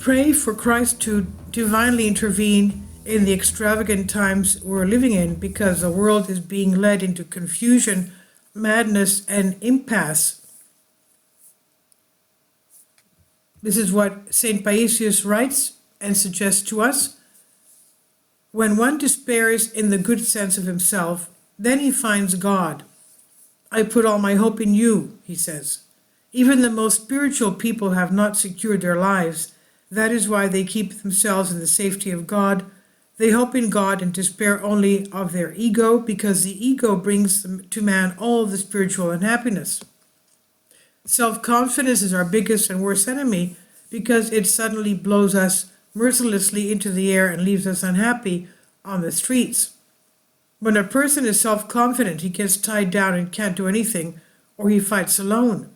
Pray for Christ to divinely intervene in the extravagant times we're living in, because the world is being led into confusion, madness, and impasse. This is what St. Paisius writes and suggests to us. When one despairs in the good sense of himself, then he finds God. I put all my hope in you, he says. Even the most spiritual people have not secured their lives. That is why they keep themselves in the safety of God. They hope in God and despair only of their ego, because the ego brings to man all the spiritual unhappiness. Self-confidence is our biggest and worst enemy, because it suddenly blows us mercilessly into the air and leaves us unhappy on the streets. When a person is self-confident, he gets tied down and can't do anything, or he fights alone.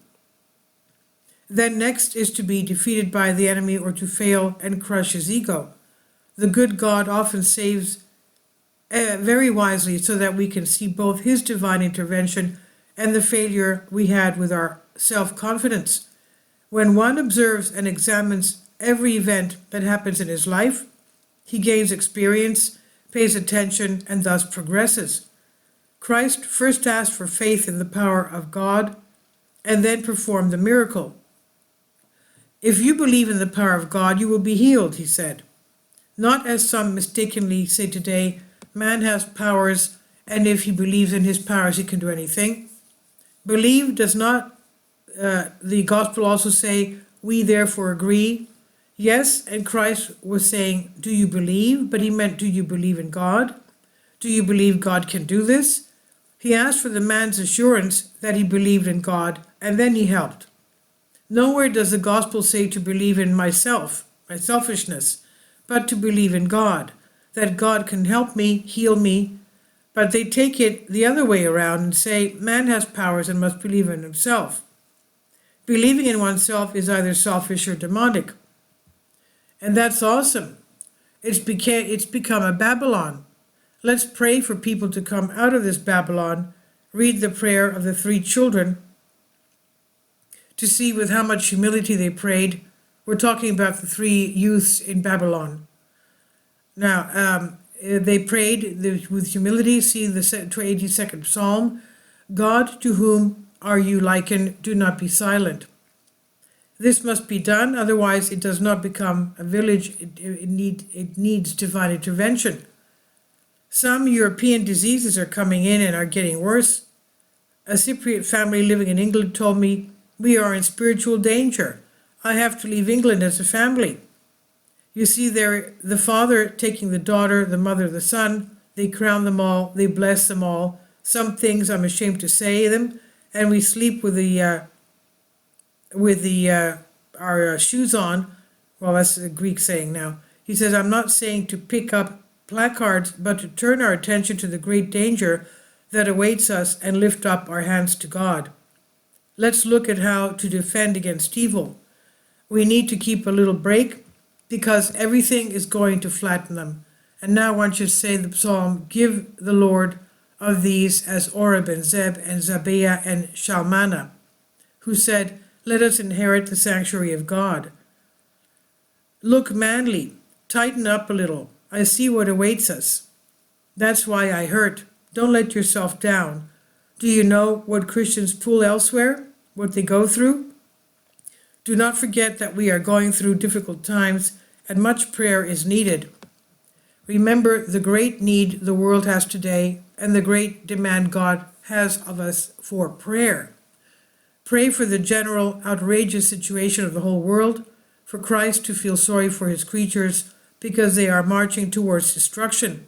Then next is to be defeated by the enemy, or to fail and crush his ego. The good God often saves very wisely, so that we can see both his divine intervention and the failure we had with our self-confidence. When one observes and examines every event that happens in his life, he gains experience, pays attention, and thus progresses. Christ first asked for faith in the power of God, and then performed the miracle. If you believe in the power of God, you will be healed, he said. Not as some mistakenly say today, man has powers, and if he believes in his powers, he can do anything. Believe does not the gospel also say, we therefore agree? Yes, and Christ was saying, do you believe? But he meant, do you believe in God? Do you believe God can do this? He asked for the man's assurance that he believed in God, and then he helped. Nowhere does the gospel say to believe in myself, my selfishness, but to believe in God, that God can help me, heal me. But they take it the other way around and say, man has powers and must believe in himself. Believing in oneself is either selfish or demonic. And that's awesome. It's become a Babylon. Let's pray for people to come out of this Babylon, read the prayer of the 3 children, to see with how much humility they prayed. We're talking about the 3 youths in Babylon. Now, they prayed with humility. See the 82nd Psalm. God, to whom are you likened? Do not be silent. This must be done, otherwise it does not become a village. It needs divine intervention. Some European diseases are coming in and are getting worse. A Cypriot family living in England told me, we are in spiritual danger. I have to leave England as a family. You see there, the father taking the daughter, the mother the son, they crown them all, they bless them all. Some things I'm ashamed to say them, and we sleep with our shoes on. Well, that's a Greek saying now. He says, I'm not saying to pick up placards, but to turn our attention to the great danger that awaits us and lift up our hands to God. Let's look at how to defend against evil. We need to keep a little break, because everything is going to flatten them. And now one should say the psalm, give the Lord of these as Oreb and Zeb and Zabeah and Shalmanah, who said, let us inherit the sanctuary of God. Look manly, tighten up a little. I see what awaits us. That's why I hurt. Don't let yourself down. Do you know what Christians pull elsewhere? What they go through? Do not forget that we are going through difficult times and much prayer is needed. Remember the great need the world has today and the great demand God has of us for prayer. Pray for the general outrageous situation of the whole world, for Christ to feel sorry for his creatures because they are marching towards destruction.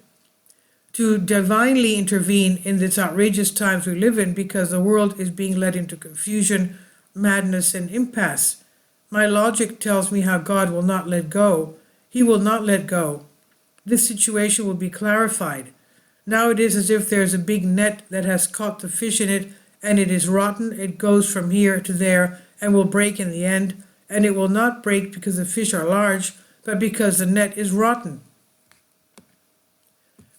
To divinely intervene in these outrageous times we live in, because the world is being led into confusion, madness, and impasse. My logic tells me how God will not let go. He will not let go. This situation will be clarified. Now it is as if there's a big net that has caught the fish in it, and it is rotten. It goes from here to there and will break in the end. And it will not break because the fish are large, but because the net is rotten.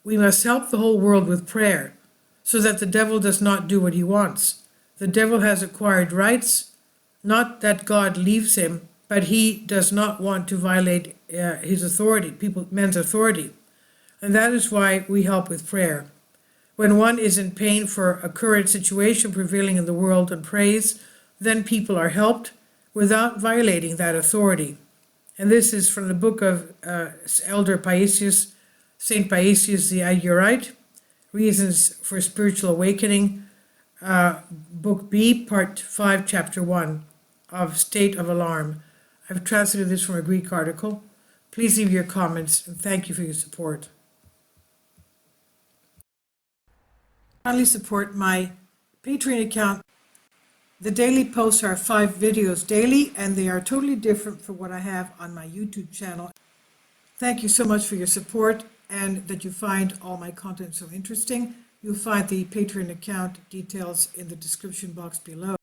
We must help the whole world with prayer, so that the devil does not do what he wants. The devil has acquired rights, not that God leaves him, but he does not want to violate his authority, men's authority. And that is why we help with prayer. When one is in pain for a current situation prevailing in the world and prays, then people are helped without violating that authority. And this is from the book of Elder Paisius, St. Paisius the Agurite, Reasons for Spiritual Awakening, Book B, Part 5, Chapter 1, of State of Alarm. I've translated this from a Greek article. Please leave your comments, and thank you for your support. Kindly support my Patreon account. The daily posts are 5 videos daily, and they are totally different from what I have on my YouTube channel. Thank you so much for your support and that you find all my content so interesting. You'll find the Patreon account details in the description box below.